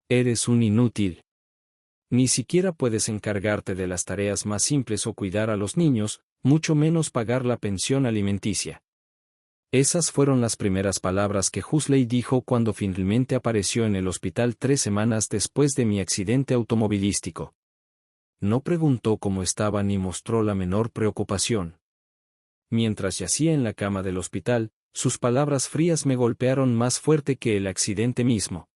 Eres un inútil. Ni siquiera puedes encargarte de las tareas más simples o cuidar a los niños, mucho menos pagar la pensión alimenticia. Esas fueron las primeras palabras que Huxley dijo cuando finalmente apareció en el hospital 3 semanas después de mi accidente automovilístico. No preguntó cómo estaba ni mostró la menor preocupación. Mientras yacía en la cama del hospital, sus palabras frías me golpearon más fuerte que el accidente mismo.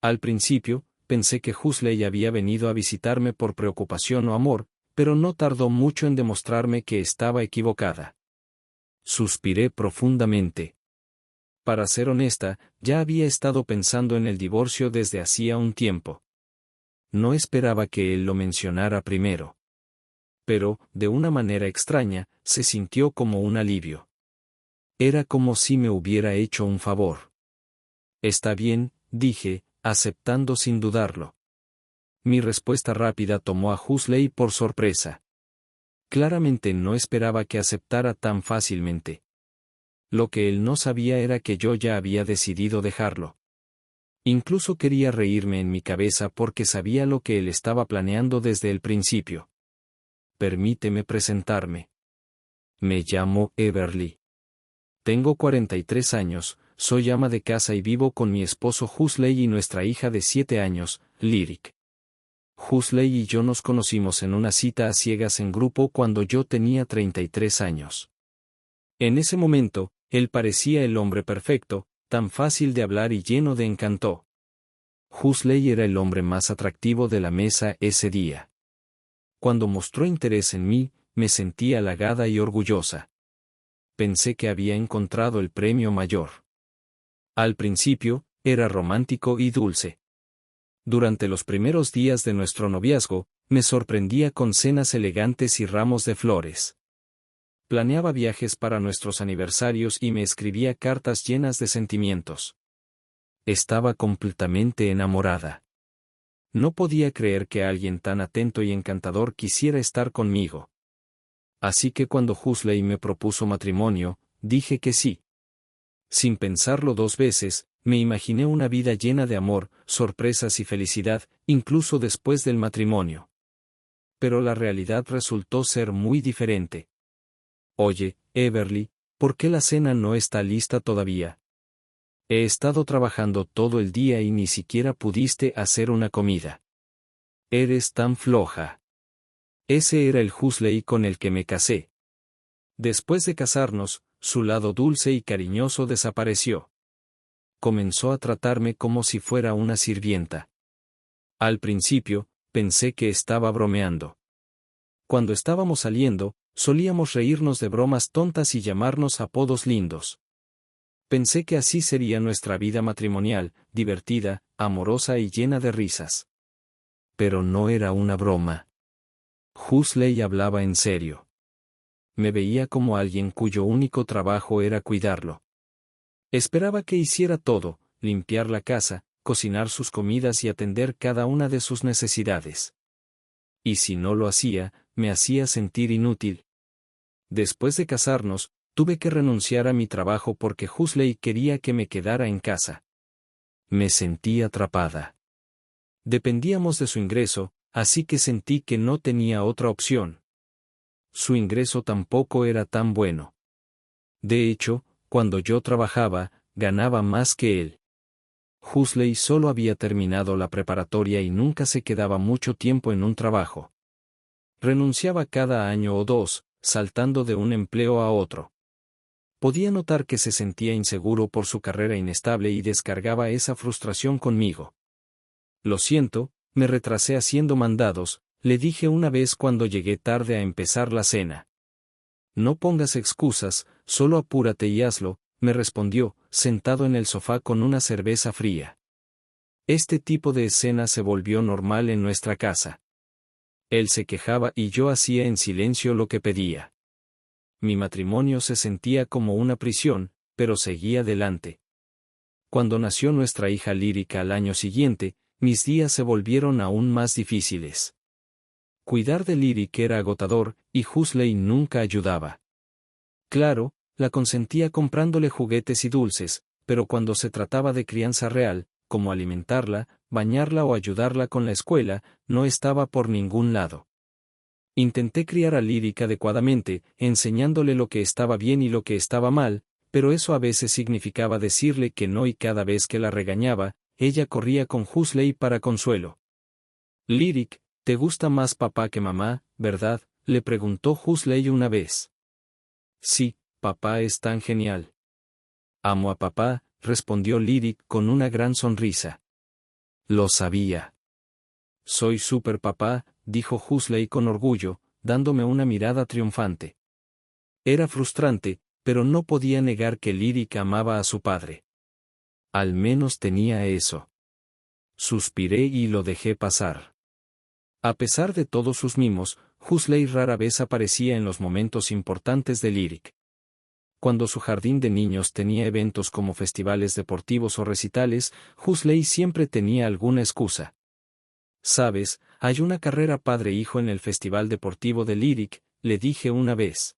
Al principio, pensé que Huxley había venido a visitarme por preocupación o amor, pero no tardó mucho en demostrarme que estaba equivocada. Suspiré profundamente. Para ser honesta, ya había estado pensando en el divorcio desde hacía un tiempo. No esperaba que él lo mencionara primero. Pero, de una manera extraña, se sintió como un alivio. Era como si me hubiera hecho un favor. Está bien, dije, aceptando sin dudarlo. Mi respuesta rápida tomó a Huxley por sorpresa. Claramente no esperaba que aceptara tan fácilmente. Lo que él no sabía era que yo ya había decidido dejarlo. Incluso quería reírme en mi cabeza porque sabía lo que él estaba planeando desde el principio. Permíteme presentarme. Me llamo Everly. Tengo 43 años, soy ama de casa y vivo con mi esposo Huxley y nuestra hija de 7 años, Lyric. Huxley y yo nos conocimos en una cita a ciegas en grupo cuando yo tenía 33 años. En ese momento, él parecía el hombre perfecto, tan fácil de hablar y lleno de encanto. Huxley era el hombre más atractivo de la mesa ese día. Cuando mostró interés en mí, me sentí halagada y orgullosa. Pensé que había encontrado el premio mayor. Al principio, era romántico y dulce. Durante los primeros días de nuestro noviazgo, me sorprendía con cenas elegantes y ramos de flores. Planeaba viajes para nuestros aniversarios y me escribía cartas llenas de sentimientos. Estaba completamente enamorada. No podía creer que alguien tan atento y encantador quisiera estar conmigo. Así que cuando Huxley me propuso matrimonio, dije que sí. Sin pensarlo 2 veces, me imaginé una vida llena de amor, sorpresas y felicidad, incluso después del matrimonio. Pero la realidad resultó ser muy diferente. Oye, Everly, ¿por qué la cena no está lista todavía? He estado trabajando todo el día y ni siquiera pudiste hacer una comida. Eres tan floja. Ese era el Huxley con el que me casé. Después de casarnos, su lado dulce y cariñoso desapareció. Comenzó a tratarme como si fuera una sirvienta. Al principio, pensé que estaba bromeando. Cuando estábamos saliendo, solíamos reírnos de bromas tontas y llamarnos apodos lindos. Pensé que así sería nuestra vida matrimonial, divertida, amorosa y llena de risas. Pero no era una broma. Huxley hablaba en serio. Me veía como alguien cuyo único trabajo era cuidarlo. Esperaba que hiciera todo, limpiar la casa, cocinar sus comidas y atender cada una de sus necesidades. Y si no lo hacía, me hacía sentir inútil. Después de casarnos, tuve que renunciar a mi trabajo porque Huxley quería que me quedara en casa. Me sentí atrapada. Dependíamos de su ingreso, así que sentí que no tenía otra opción. Su ingreso tampoco era tan bueno. De hecho, cuando yo trabajaba, ganaba más que él. Huxley solo había terminado la preparatoria y nunca se quedaba mucho tiempo en un trabajo. Renunciaba cada año o 2, saltando de un empleo a otro. Podía notar que se sentía inseguro por su carrera inestable y descargaba esa frustración conmigo. Lo siento, me retrasé haciendo mandados, le dije una vez cuando llegué tarde a empezar la cena. No pongas excusas, solo apúrate y hazlo, me respondió, sentado en el sofá con una cerveza fría. Este tipo de escena se volvió normal en nuestra casa. Él se quejaba y yo hacía en silencio lo que pedía. Mi matrimonio se sentía como una prisión, pero seguía adelante. Cuando nació nuestra hija Lírica al año siguiente, mis días se volvieron aún más difíciles. Cuidar de Lyric era agotador, y Huxley nunca ayudaba. Claro, la consentía comprándole juguetes y dulces, pero cuando se trataba de crianza real, como alimentarla, bañarla o ayudarla con la escuela, no estaba por ningún lado. Intenté criar a Lyric adecuadamente, enseñándole lo que estaba bien y lo que estaba mal, pero eso a veces significaba decirle que no y cada vez que la regañaba, ella corría con Huxley para consuelo. Lyric, ¿te gusta más papá que mamá, verdad?, le preguntó Huxley una vez. Sí, papá es tan genial. Amo a papá, respondió Lyric con una gran sonrisa. Lo sabía. Soy super papá, dijo Huxley con orgullo, dándome una mirada triunfante. Era frustrante, pero no podía negar que Lyric amaba a su padre. Al menos tenía eso. Suspiré y lo dejé pasar. A pesar de todos sus mimos, Huxley rara vez aparecía en los momentos importantes de Lyric. Cuando su jardín de niños tenía eventos como festivales deportivos o recitales, Huxley siempre tenía alguna excusa. «Sabes, hay una carrera padre-hijo en el festival deportivo de Lyric», le dije una vez.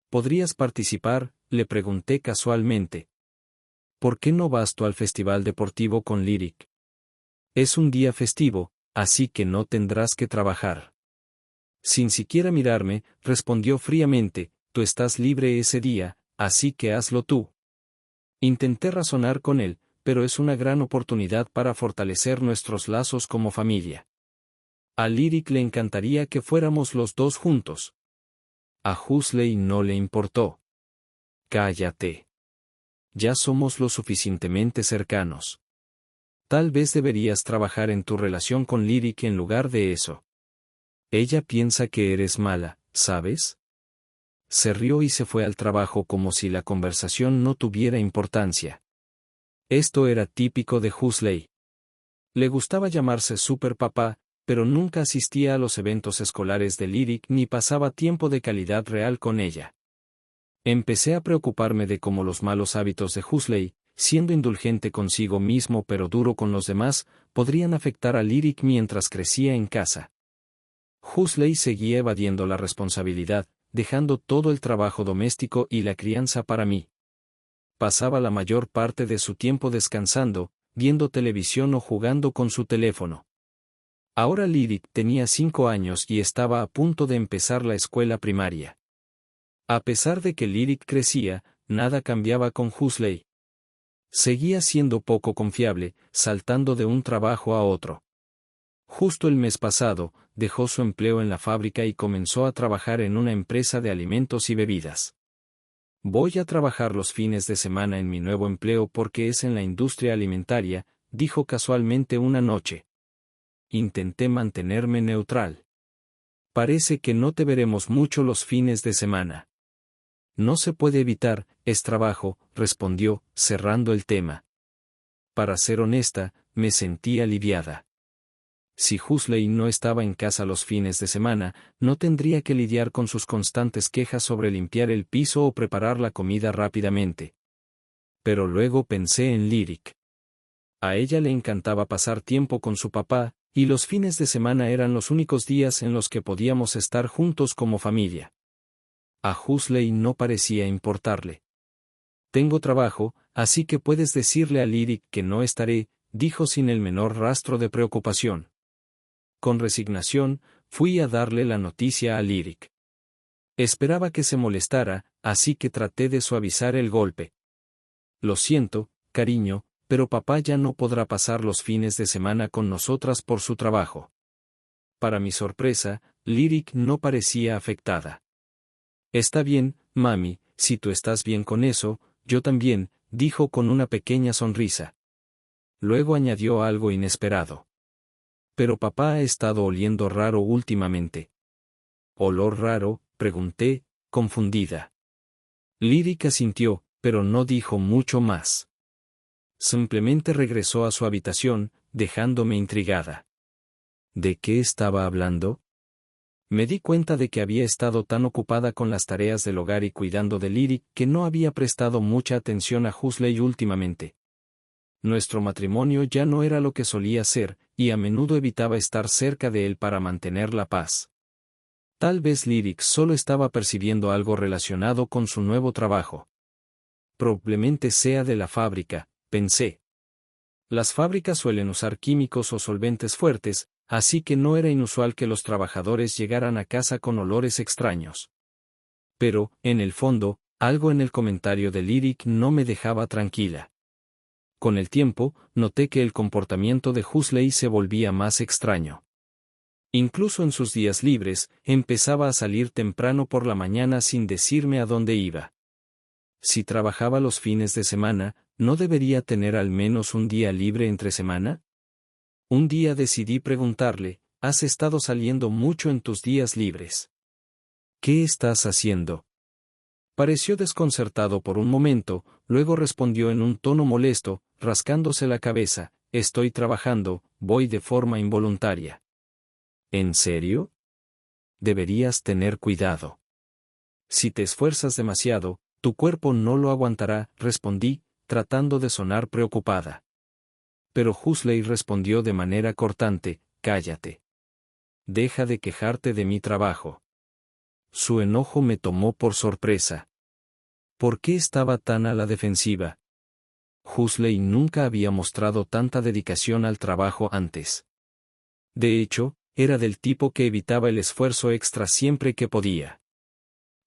«¿Podrías participar?», le pregunté casualmente. «¿Por qué no vas tú al festival deportivo con Lyric? Es un día festivo, así que no tendrás que trabajar». Sin siquiera mirarme, respondió fríamente, «Tú estás libre ese día, así que hazlo tú». Intenté razonar con él, pero es una gran oportunidad para fortalecer nuestros lazos como familia. A Lyric le encantaría que fuéramos los dos juntos. A Huxley no le importó. Cállate. Ya somos lo suficientemente cercanos. Tal vez deberías trabajar en tu relación con Lyric en lugar de eso. Ella piensa que eres mala, ¿sabes? Se rió y se fue al trabajo como si la conversación no tuviera importancia. Esto era típico de Huxley. Le gustaba llamarse Super Papá, pero nunca asistía a los eventos escolares de Lyric ni pasaba tiempo de calidad real con ella. Empecé a preocuparme de cómo los malos hábitos de Huxley, siendo indulgente consigo mismo pero duro con los demás, podrían afectar a Lyric mientras crecía en casa. Huxley seguía evadiendo la responsabilidad, dejando todo el trabajo doméstico y la crianza para mí. Pasaba la mayor parte de su tiempo descansando, viendo televisión o jugando con su teléfono. Ahora Lyric tenía 5 años y estaba a punto de empezar la escuela primaria. A pesar de que Lyric crecía, nada cambiaba con Huxley. Seguía siendo poco confiable, saltando de un trabajo a otro. Justo el mes pasado, dejó su empleo en la fábrica y comenzó a trabajar en una empresa de alimentos y bebidas. «Voy a trabajar los fines de semana en mi nuevo empleo porque es en la industria alimentaria», dijo casualmente una noche. Intenté mantenerme neutral. «Parece que no te veremos mucho los fines de semana». «No se puede evitar, es trabajo», respondió, cerrando el tema. Para ser honesta, me sentí aliviada. Si Huxley no estaba en casa los fines de semana, no tendría que lidiar con sus constantes quejas sobre limpiar el piso o preparar la comida rápidamente. Pero luego pensé en Lyric. A ella le encantaba pasar tiempo con su papá, y los fines de semana eran los únicos días en los que podíamos estar juntos como familia. A Huxley no parecía importarle. «Tengo trabajo, así que puedes decirle a Lyric que no estaré», dijo sin el menor rastro de preocupación. Con resignación, fui a darle la noticia a Lyric. Esperaba que se molestara, así que traté de suavizar el golpe. «Lo siento, cariño, pero papá ya no podrá pasar los fines de semana con nosotras por su trabajo». Para mi sorpresa, Lyric no parecía afectada. «Está bien, mami, si tú estás bien con eso, yo también», dijo con una pequeña sonrisa. Luego añadió algo inesperado. «Pero papá ha estado oliendo raro últimamente». «¿Olor raro?», pregunté, confundida. Lyric asintió, pero no dijo mucho más. Simplemente regresó a su habitación, dejándome intrigada. ¿De qué estaba hablando? Me di cuenta de que había estado tan ocupada con las tareas del hogar y cuidando de Lyric que no había prestado mucha atención a Huxley últimamente. Nuestro matrimonio ya no era lo que solía ser, y a menudo evitaba estar cerca de él para mantener la paz. Tal vez Lyric solo estaba percibiendo algo relacionado con su nuevo trabajo. Probablemente sea de la fábrica, pensé. Las fábricas suelen usar químicos o solventes fuertes, así que no era inusual que los trabajadores llegaran a casa con olores extraños. Pero, en el fondo, algo en el comentario de Lyric no me dejaba tranquila. Con el tiempo, noté que el comportamiento de Huxley se volvía más extraño. Incluso en sus días libres, empezaba a salir temprano por la mañana sin decirme a dónde iba. Si trabajaba los fines de semana, ¿no debería tener al menos un día libre entre semana? Un día decidí preguntarle, ¿has estado saliendo mucho en tus días libres? ¿Qué estás haciendo? Pareció desconcertado por un momento, luego respondió en un tono molesto, rascándose la cabeza, estoy trabajando, voy de forma involuntaria. ¿En serio? Deberías tener cuidado. Si te esfuerzas demasiado, tu cuerpo no lo aguantará, respondí, tratando de sonar preocupada. Pero Huxley respondió de manera cortante, cállate. Deja de quejarte de mi trabajo. Su enojo me tomó por sorpresa. ¿Por qué estaba tan a la defensiva? Huxley nunca había mostrado tanta dedicación al trabajo antes. De hecho, era del tipo que evitaba el esfuerzo extra siempre que podía.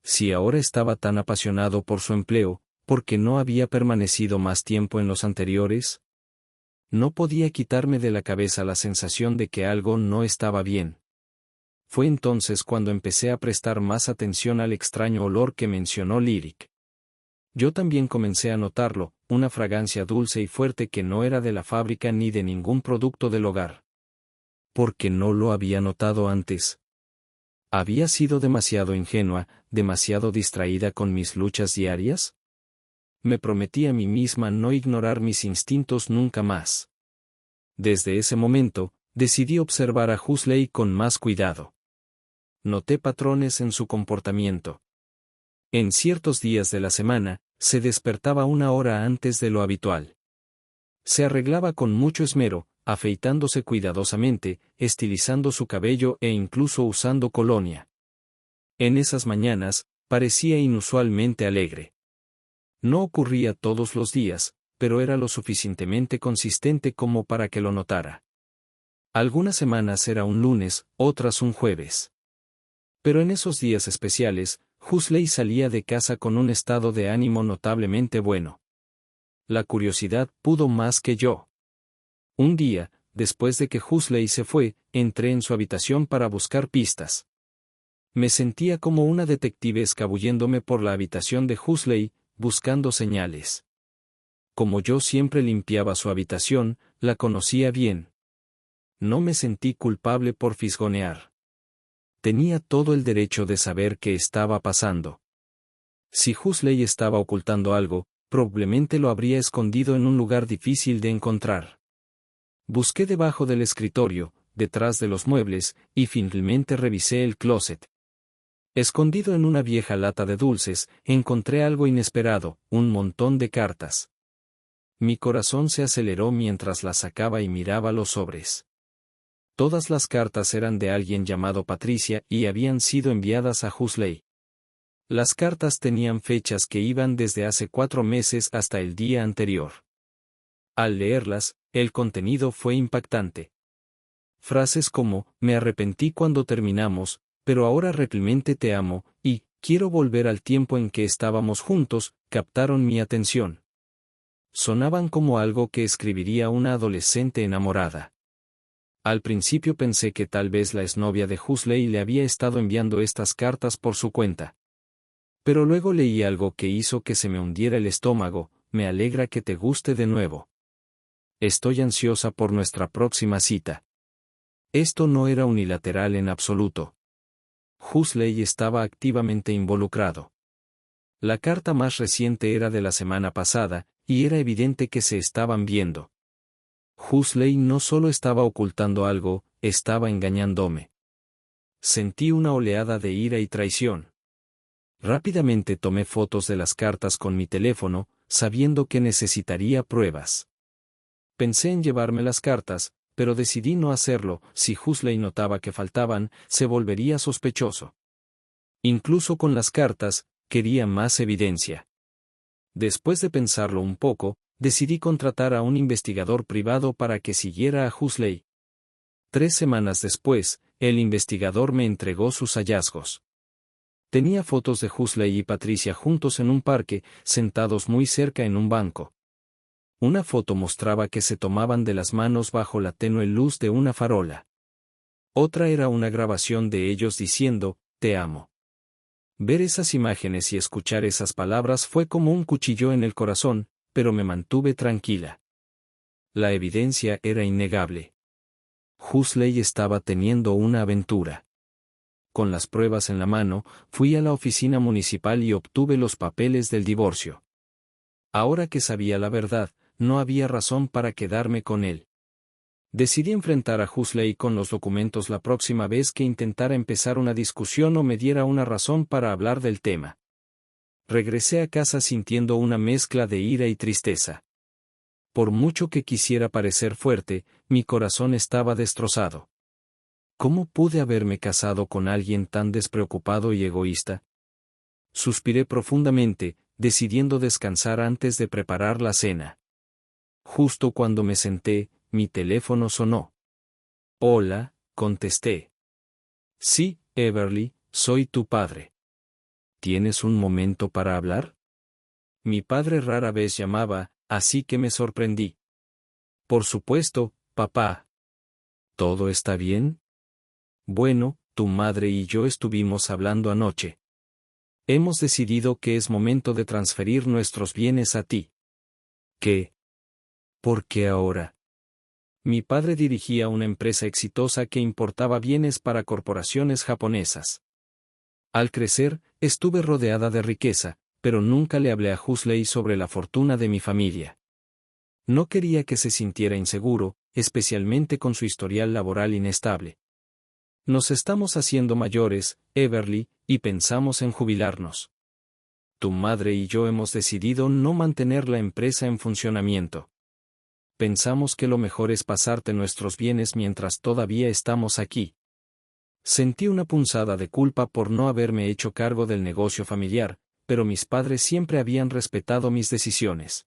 Si ahora estaba tan apasionado por su empleo, ¿por qué no había permanecido más tiempo en los anteriores? No podía quitarme de la cabeza la sensación de que algo no estaba bien. Fue entonces cuando empecé a prestar más atención al extraño olor que mencionó Lyric. Yo también comencé a notarlo, una fragancia dulce y fuerte que no era de la fábrica ni de ningún producto del hogar. ¿Por qué no lo había notado antes? ¿Había sido demasiado ingenua, demasiado distraída con mis luchas diarias? Me prometí a mí misma no ignorar mis instintos nunca más. Desde ese momento, decidí observar a Huxley con más cuidado. Noté patrones en su comportamiento. En ciertos días de la semana, se despertaba una hora antes de lo habitual. Se arreglaba con mucho esmero, afeitándose cuidadosamente, estilizando su cabello e incluso usando colonia. En esas mañanas, parecía inusualmente alegre. No ocurría todos los días, pero era lo suficientemente consistente como para que lo notara. Algunas semanas era un lunes, otras un jueves. Pero en esos días especiales, Huxley salía de casa con un estado de ánimo notablemente bueno. La curiosidad pudo más que yo. Un día, después de que Huxley se fue, entré en su habitación para buscar pistas. Me sentía como una detective escabulléndome por la habitación de Huxley, buscando señales. Como yo siempre limpiaba su habitación, la conocía bien. No me sentí culpable por fisgonear. Tenía todo el derecho de saber qué estaba pasando. Si Huxley estaba ocultando algo, probablemente lo habría escondido en un lugar difícil de encontrar. Busqué debajo del escritorio, detrás de los muebles, y finalmente revisé el closet. Escondido en una vieja lata de dulces, encontré algo inesperado, un montón de cartas. Mi corazón se aceleró mientras las sacaba y miraba los sobres. Todas las cartas eran de alguien llamado Patricia y habían sido enviadas a Huxley. Las cartas tenían fechas que iban desde hace 4 meses hasta el día anterior. Al leerlas, el contenido fue impactante. Frases como, me arrepentí cuando terminamos, pero ahora realmente te amo, y, quiero volver al tiempo en que estábamos juntos, captaron mi atención. Sonaban como algo que escribiría una adolescente enamorada. Al principio pensé que tal vez la exnovia de Huxley le había estado enviando estas cartas por su cuenta. Pero luego leí algo que hizo que se me hundiera el estómago, me alegra que te guste de nuevo. Estoy ansiosa por nuestra próxima cita. Esto no era unilateral en absoluto. Huxley estaba activamente involucrado. La carta más reciente era de la semana pasada, y era evidente que se estaban viendo. Huxley no solo estaba ocultando algo, estaba engañándome. Sentí una oleada de ira y traición. Rápidamente tomé fotos de las cartas con mi teléfono, sabiendo que necesitaría pruebas. Pensé en llevarme las cartas, pero decidí no hacerlo. Si Huxley notaba que faltaban, se volvería sospechoso. Incluso con las cartas, quería más evidencia. Después de pensarlo un poco, decidí contratar a un investigador privado para que siguiera a Huxley. 3 semanas después, el investigador me entregó sus hallazgos. Tenía fotos de Huxley y Patricia juntos en un parque, sentados muy cerca en un banco. Una foto mostraba que se tomaban de las manos bajo la tenue luz de una farola. Otra era una grabación de ellos diciendo, «Te amo». Ver esas imágenes y escuchar esas palabras fue como un cuchillo en el corazón, pero me mantuve tranquila. La evidencia era innegable. Huxley estaba teniendo una aventura. Con las pruebas en la mano, fui a la oficina municipal y obtuve los papeles del divorcio. Ahora que sabía la verdad, no había razón para quedarme con él. Decidí enfrentar a Huxley con los documentos la próxima vez que intentara empezar una discusión o me diera una razón para hablar del tema. Regresé a casa sintiendo una mezcla de ira y tristeza. Por mucho que quisiera parecer fuerte, mi corazón estaba destrozado. ¿Cómo pude haberme casado con alguien tan despreocupado y egoísta? Suspiré profundamente, decidiendo descansar antes de preparar la cena. Justo cuando me senté, mi teléfono sonó. «Hola», contesté. «Sí, Everly, soy tu padre». «¿Tienes un momento para hablar?» Mi padre rara vez llamaba, así que me sorprendí. «Por supuesto, papá». «¿Todo está bien?» «Bueno, tu madre y yo estuvimos hablando anoche. Hemos decidido que es momento de transferir nuestros bienes a ti». «¿Qué? ¿Por qué ahora?» Mi padre dirigía una empresa exitosa que importaba bienes para corporaciones japonesas. Al crecer, estuve rodeada de riqueza, pero nunca le hablé a Huxley sobre la fortuna de mi familia. No quería que se sintiera inseguro, especialmente con su historial laboral inestable. «Nos estamos haciendo mayores, Everly, y pensamos en jubilarnos. Tu madre y yo hemos decidido no mantener la empresa en funcionamiento. Pensamos que lo mejor es pasarte nuestros bienes mientras todavía estamos aquí». Sentí una punzada de culpa por no haberme hecho cargo del negocio familiar, pero mis padres siempre habían respetado mis decisiones.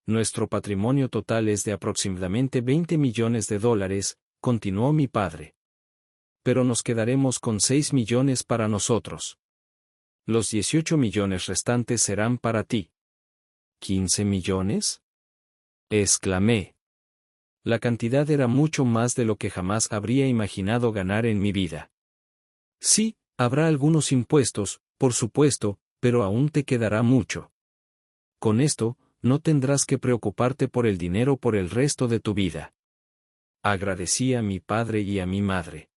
«Nuestro patrimonio total es de aproximadamente $20 millones», continuó mi padre. «Pero nos quedaremos con 6 millones para nosotros. Los 18 millones restantes serán para ti». «¿15 millones?» exclamé. La cantidad era mucho más de lo que jamás habría imaginado ganar en mi vida. «Sí, habrá algunos impuestos, por supuesto, pero aún te quedará mucho. Con esto, no tendrás que preocuparte por el dinero por el resto de tu vida». Agradecí a mi padre y a mi madre.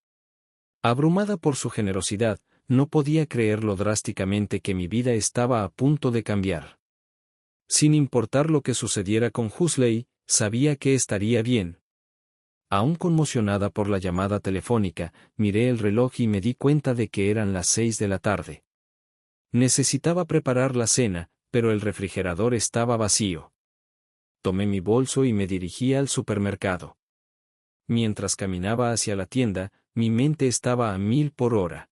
Abrumada por su generosidad, no podía creer lo drásticamente que mi vida estaba a punto de cambiar. Sin importar lo que sucediera con Huxley, sabía que estaría bien. Aún conmocionada por la llamada telefónica, miré el reloj y me di cuenta de que eran las 6 de la tarde. Necesitaba preparar la cena, pero el refrigerador estaba vacío. Tomé mi bolso y me dirigí al supermercado. Mientras caminaba hacia la tienda, mi mente estaba a 1000 por hora.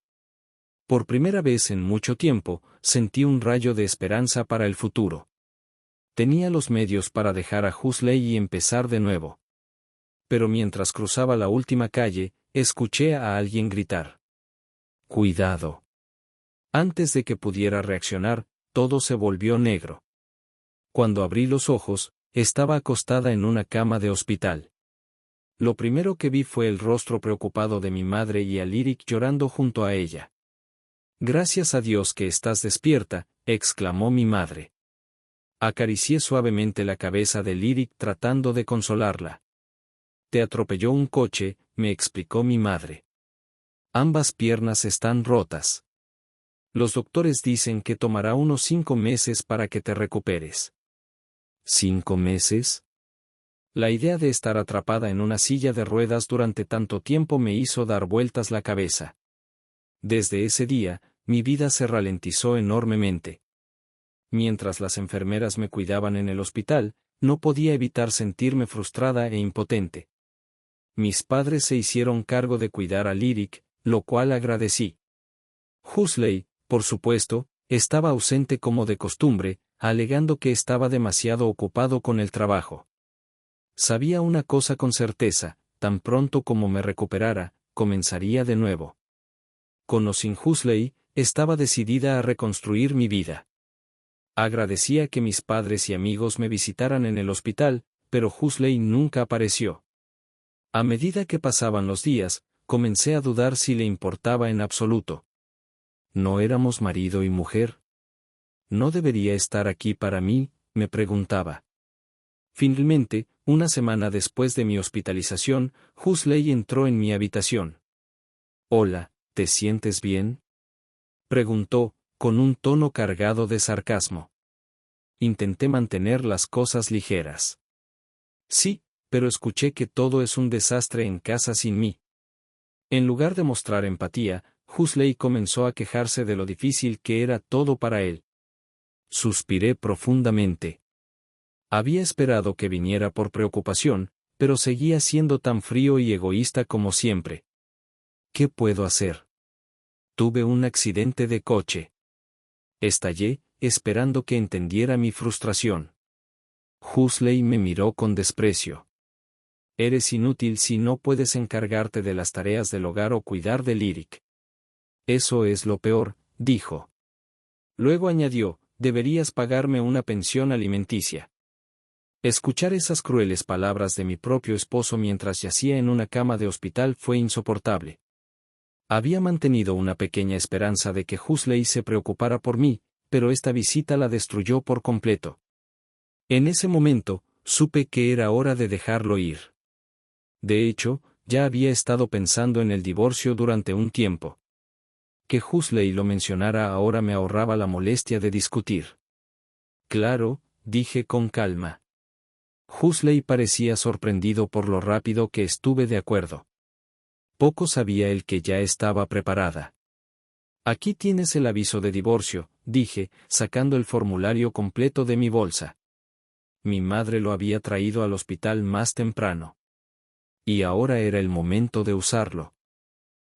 Por primera vez en mucho tiempo, sentí un rayo de esperanza para el futuro. Tenía los medios para dejar a Huxley y empezar de nuevo. Pero mientras cruzaba la última calle, escuché a alguien gritar: «¡Cuidado!». Antes de que pudiera reaccionar, todo se volvió negro. Cuando abrí los ojos, estaba acostada en una cama de hospital. Lo primero que vi fue el rostro preocupado de mi madre y a Lyric llorando junto a ella. «Gracias a Dios que estás despierta», exclamó mi madre. Acaricié suavemente la cabeza de Lyric tratando de consolarla. «Te atropelló un coche», me explicó mi madre. «Ambas piernas están rotas. Los doctores dicen que tomará unos 5 meses para que te recuperes». ¿5 meses? La idea de estar atrapada en una silla de ruedas durante tanto tiempo me hizo dar vueltas la cabeza. Desde ese día, mi vida se ralentizó enormemente. Mientras las enfermeras me cuidaban en el hospital, no podía evitar sentirme frustrada e impotente. Mis padres se hicieron cargo de cuidar a Lyric, lo cual agradecí. Huxley, por supuesto, estaba ausente como de costumbre, alegando que estaba demasiado ocupado con el trabajo. Sabía una cosa con certeza: tan pronto como me recuperara, comenzaría de nuevo. Con o sin Huxley, estaba decidida a reconstruir mi vida. Agradecía que mis padres y amigos me visitaran en el hospital, pero Huxley nunca apareció. A medida que pasaban los días, comencé a dudar si le importaba en absoluto. ¿No éramos marido y mujer? ¿No debería estar aquí para mí?, me preguntaba. Finalmente, una semana después de mi hospitalización, Huxley entró en mi habitación. «Hola, ¿te sientes bien?», preguntó, con un tono cargado de sarcasmo. Intenté mantener las cosas ligeras. «Sí, pero escuché que todo es un desastre en casa sin mí». En lugar de mostrar empatía, Huxley comenzó a quejarse de lo difícil que era todo para él. Suspiré profundamente. Había esperado que viniera por preocupación, pero seguía siendo tan frío y egoísta como siempre. ¿Qué puedo hacer? Tuve un accidente de coche. Estallé, esperando que entendiera mi frustración. Huxley me miró con desprecio. Eres inútil si no puedes encargarte de las tareas del hogar o cuidar de Lyric. Eso es lo peor, dijo. Luego añadió, deberías pagarme una pensión alimenticia. Escuchar esas crueles palabras de mi propio esposo mientras yacía en una cama de hospital fue insoportable. Había mantenido una pequeña esperanza de que Huxley se preocupara por mí, pero esta visita la destruyó por completo. En ese momento, supe que era hora de dejarlo ir. De hecho, ya había estado pensando en el divorcio durante un tiempo. Que Huxley lo mencionara ahora me ahorraba la molestia de discutir. Claro, dije con calma. Huxley parecía sorprendido por lo rápido que estuve de acuerdo. Poco sabía él que ya estaba preparada. Aquí tienes el aviso de divorcio, dije, sacando el formulario completo de mi bolsa. Mi madre lo había traído al hospital más temprano. Y ahora era el momento de usarlo.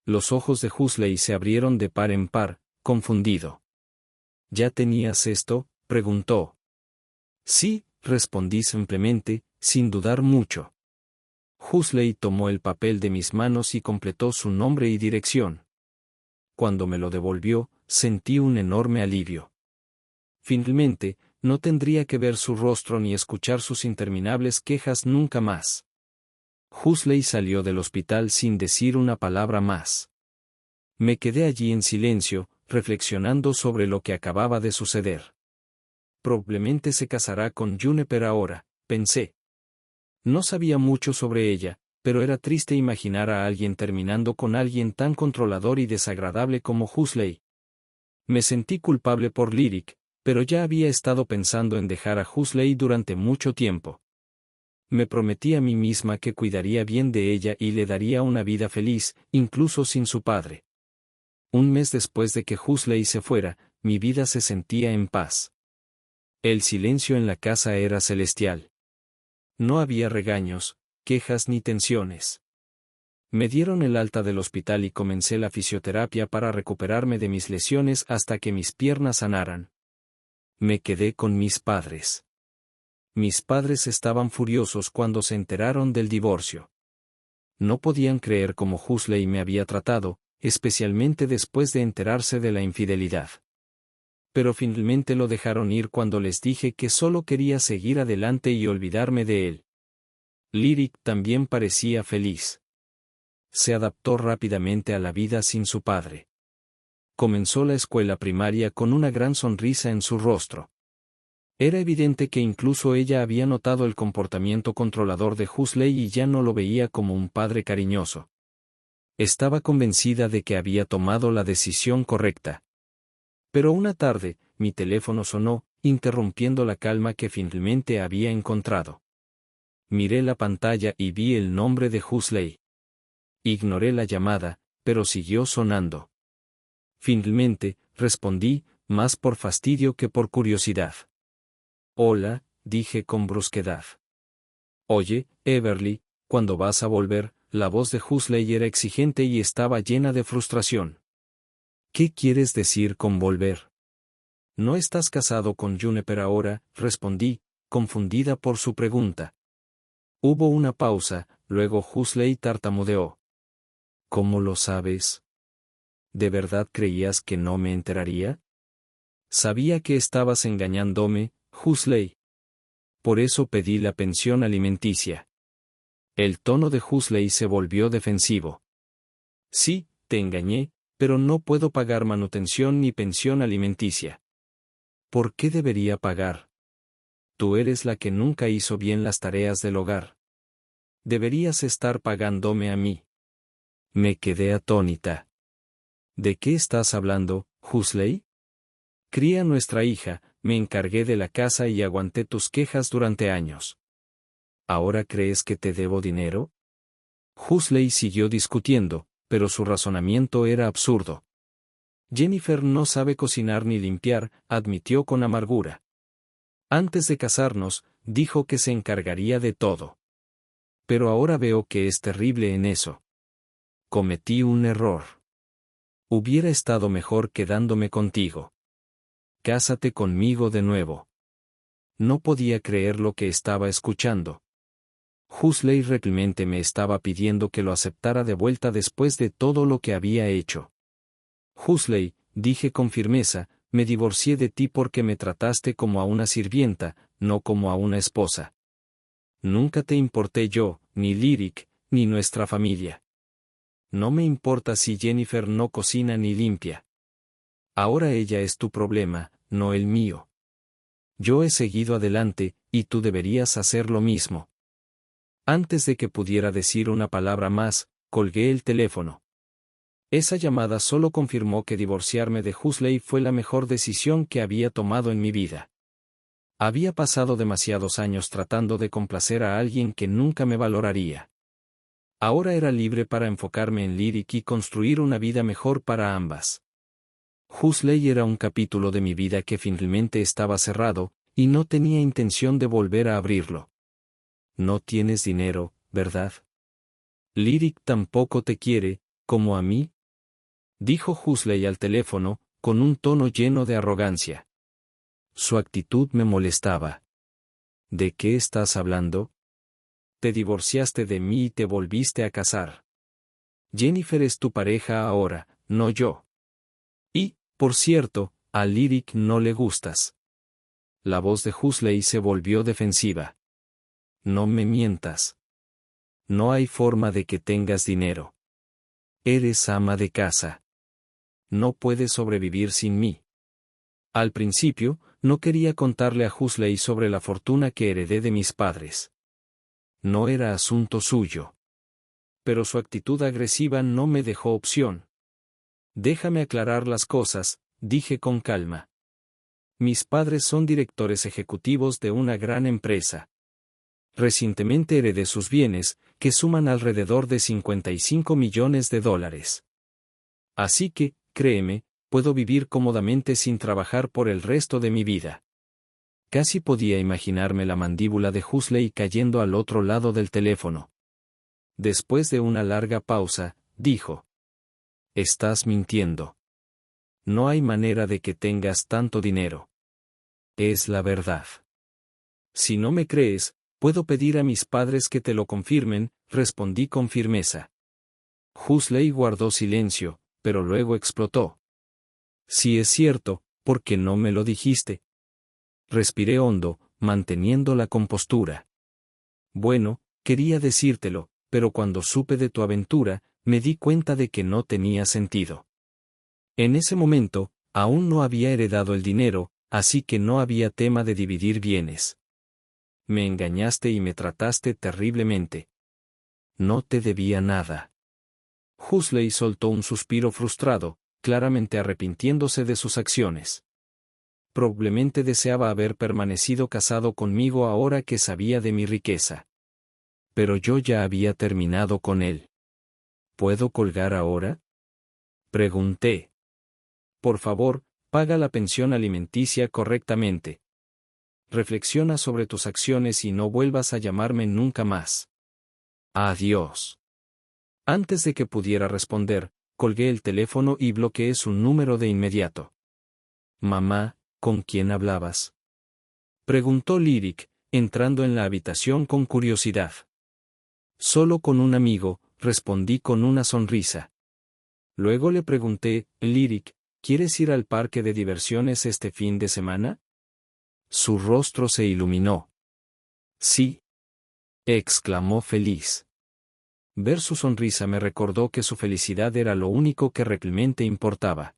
Los ojos de Huxley se abrieron de par en par, confundido. ¿Ya tenías esto?, preguntó. Sí, respondí simplemente, sin dudar mucho. Huxley tomó el papel de mis manos y completó su nombre y dirección. Cuando me lo devolvió, sentí un enorme alivio. Finalmente, no tendría que ver su rostro ni escuchar sus interminables quejas nunca más. Huxley salió del hospital sin decir una palabra más. Me quedé allí en silencio, reflexionando sobre lo que acababa de suceder. Probablemente se casará con Juniper ahora, pensé. No sabía mucho sobre ella, pero era triste imaginar a alguien terminando con alguien tan controlador y desagradable como Huxley. Me sentí culpable por Lyric, pero ya había estado pensando en dejar a Huxley durante mucho tiempo. Me prometí a mí misma que cuidaría bien de ella y le daría una vida feliz, incluso sin su padre. Un mes después de que Huxley se fuera, mi vida se sentía en paz. El silencio en la casa era celestial. No había regaños, quejas ni tensiones. Me dieron el alta del hospital y comencé la fisioterapia para recuperarme de mis lesiones hasta que mis piernas sanaran. Me quedé con mis padres. Mis padres estaban furiosos cuando se enteraron del divorcio. No podían creer cómo Huxley me había tratado, especialmente después de enterarse de la infidelidad. Pero finalmente lo dejaron ir cuando les dije que solo quería seguir adelante y olvidarme de él. Lyric también parecía feliz. Se adaptó rápidamente a la vida sin su padre. Comenzó la escuela primaria con una gran sonrisa en su rostro. Era evidente que incluso ella había notado el comportamiento controlador de Huxley y ya no lo veía como un padre cariñoso. Estaba convencida de que había tomado la decisión correcta. Pero una tarde, mi teléfono sonó, interrumpiendo la calma que finalmente había encontrado. Miré la pantalla y vi el nombre de Huxley. Ignoré la llamada, pero siguió sonando. Finalmente, respondí, más por fastidio que por curiosidad. Hola, dije con brusquedad. Oye, Everly, ¿cuándo vas a volver? La voz de Huxley era exigente y estaba llena de frustración. ¿Qué quieres decir con volver? ¿No estás casado con Juniper ahora?, respondí, confundida por su pregunta. Hubo una pausa, luego Huxley tartamudeó. ¿Cómo lo sabes? ¿De verdad creías que no me enteraría? Sabía que estabas engañándome, Huxley. Por eso pedí la pensión alimenticia. El tono de Huxley se volvió defensivo. Sí, te engañé, pero no puedo pagar manutención ni pensión alimenticia. ¿Por qué debería pagar? Tú eres la que nunca hizo bien las tareas del hogar. Deberías estar pagándome a mí. Me quedé atónita. ¿De qué estás hablando, Huxley? Crié a nuestra hija, me encargué de la casa y aguanté tus quejas durante años. ¿Ahora crees que te debo dinero? Huxley siguió discutiendo, pero su razonamiento era absurdo. Jennifer no sabe cocinar ni limpiar, admitió con amargura. Antes de casarnos, dijo que se encargaría de todo. Pero ahora veo que es terrible en eso. Cometí un error. Hubiera estado mejor quedándome contigo. Cásate conmigo de nuevo. No podía creer lo que estaba escuchando. Huxley realmente me estaba pidiendo que lo aceptara de vuelta después de todo lo que había hecho. Huxley, dije con firmeza, me divorcié de ti porque me trataste como a una sirvienta, no como a una esposa. Nunca te importé yo, ni Lyric, ni nuestra familia. No me importa si Jennifer no cocina ni limpia. Ahora ella es tu problema, no el mío. Yo he seguido adelante, y tú deberías hacer lo mismo. Antes de que pudiera decir una palabra más, colgué el teléfono. Esa llamada solo confirmó que divorciarme de Huxley fue la mejor decisión que había tomado en mi vida. Había pasado demasiados años tratando de complacer a alguien que nunca me valoraría. Ahora era libre para enfocarme en Lyric y construir una vida mejor para ambas. Huxley era un capítulo de mi vida que finalmente estaba cerrado, y no tenía intención de volver a abrirlo. No tienes dinero, ¿verdad? Lyric tampoco te quiere, como a mí, dijo Huxley al teléfono, con un tono lleno de arrogancia. Su actitud me molestaba. ¿De qué estás hablando? Te divorciaste de mí y te volviste a casar. Jennifer es tu pareja ahora, no yo. Y, por cierto, a Lyric no le gustas. La voz de Huxley se volvió defensiva. No me mientas. No hay forma de que tengas dinero. Eres ama de casa. No puedes sobrevivir sin mí. Al principio, no quería contarle a Huxley sobre la fortuna que heredé de mis padres. No era asunto suyo. Pero su actitud agresiva no me dejó opción. Déjame aclarar las cosas, dije con calma. Mis padres son directores ejecutivos de una gran empresa. Recientemente heredé sus bienes, que suman alrededor de $55 millones. Así que, créeme, puedo vivir cómodamente sin trabajar por el resto de mi vida. Casi podía imaginarme la mandíbula de Huxley cayendo al otro lado del teléfono. Después de una larga pausa, dijo: Estás mintiendo. No hay manera de que tengas tanto dinero. Es la verdad. Si no me crees, puedo pedir a mis padres que te lo confirmen, respondí con firmeza. Huxley guardó silencio, pero luego explotó. Si es cierto, ¿por qué no me lo dijiste? Respiré hondo, manteniendo la compostura. Bueno, quería decírtelo, pero cuando supe de tu aventura, me di cuenta de que no tenía sentido. En ese momento, aún no había heredado el dinero, así que no había tema de dividir bienes. Me engañaste y me trataste terriblemente. No te debía nada. Huxley soltó un suspiro frustrado, claramente arrepintiéndose de sus acciones. Probablemente deseaba haber permanecido casado conmigo ahora que sabía de mi riqueza. Pero yo ya había terminado con él. ¿Puedo colgar ahora? Pregunté. Por favor, paga la pensión alimenticia correctamente. Reflexiona sobre tus acciones y no vuelvas a llamarme nunca más. Adiós. Antes de que pudiera responder, colgué el teléfono y bloqueé su número de inmediato. Mamá, ¿Con quién hablabas?, preguntó Lyric, entrando en la habitación con curiosidad. Solo con un amigo, respondí con una sonrisa. Luego le pregunté, Lyric, ¿quieres ir al parque de diversiones este fin de semana? Su rostro se iluminó. Sí, exclamó feliz. Ver su sonrisa me recordó que su felicidad era lo único que realmente importaba.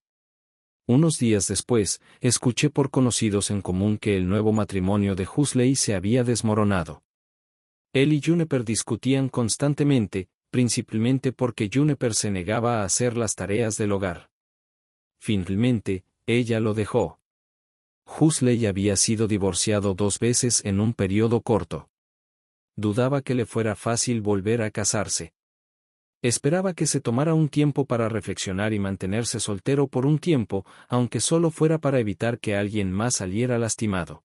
Unos días después, escuché por conocidos en común que el nuevo matrimonio de Huxley se había desmoronado. Él y Juniper discutían constantemente, principalmente porque Juniper se negaba a hacer las tareas del hogar. Finalmente, ella lo dejó. Huxley había sido divorciado 2 veces en un periodo corto. Dudaba que le fuera fácil volver a casarse. Esperaba que se tomara un tiempo para reflexionar y mantenerse soltero por un tiempo, aunque solo fuera para evitar que alguien más saliera lastimado.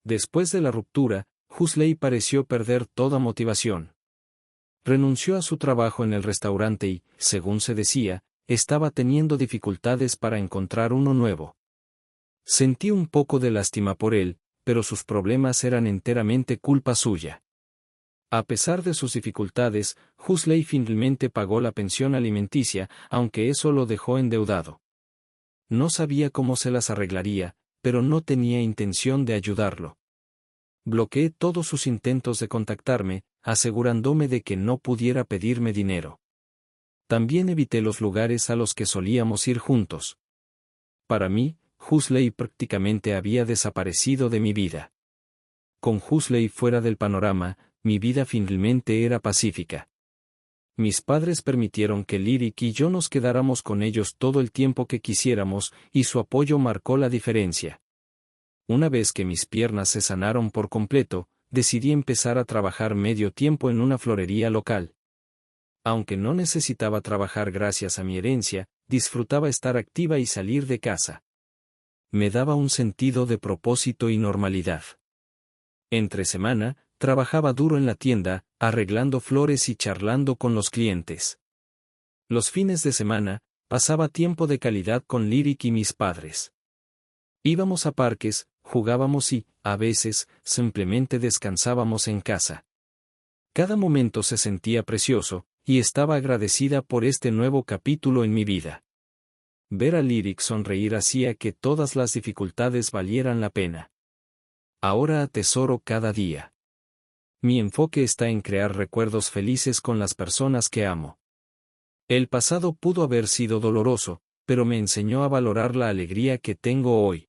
Después de la ruptura, Huxley pareció perder toda motivación. Renunció a su trabajo en el restaurante y, según se decía, estaba teniendo dificultades para encontrar uno nuevo. Sentí un poco de lástima por él, pero sus problemas eran enteramente culpa suya. A pesar de sus dificultades, Huxley finalmente pagó la pensión alimenticia, aunque eso lo dejó endeudado. No sabía cómo se las arreglaría, pero no tenía intención de ayudarlo. Bloqueé todos sus intentos de contactarme, asegurándome de que no pudiera pedirme dinero. También evité los lugares a los que solíamos ir juntos. Para mí, Huxley prácticamente había desaparecido de mi vida. Con Huxley fuera del panorama, mi vida finalmente era pacífica. Mis padres permitieron que Lyric y yo nos quedáramos con ellos todo el tiempo que quisiéramos, y su apoyo marcó la diferencia. Una vez que mis piernas se sanaron por completo, decidí empezar a trabajar medio tiempo en una florería local. Aunque no necesitaba trabajar gracias a mi herencia, disfrutaba estar activa y salir de casa. Me daba un sentido de propósito y normalidad. Entre semana, trabajaba duro en la tienda, arreglando flores y charlando con los clientes. Los fines de semana, pasaba tiempo de calidad con Lyric y mis padres. Íbamos a parques, jugábamos y, a veces, simplemente descansábamos en casa. Cada momento se sentía precioso, y estaba agradecida por este nuevo capítulo en mi vida. Ver a Lyric sonreír hacía que todas las dificultades valieran la pena. Ahora atesoro cada día. Mi enfoque está en crear recuerdos felices con las personas que amo. El pasado pudo haber sido doloroso, pero me enseñó a valorar la alegría que tengo hoy.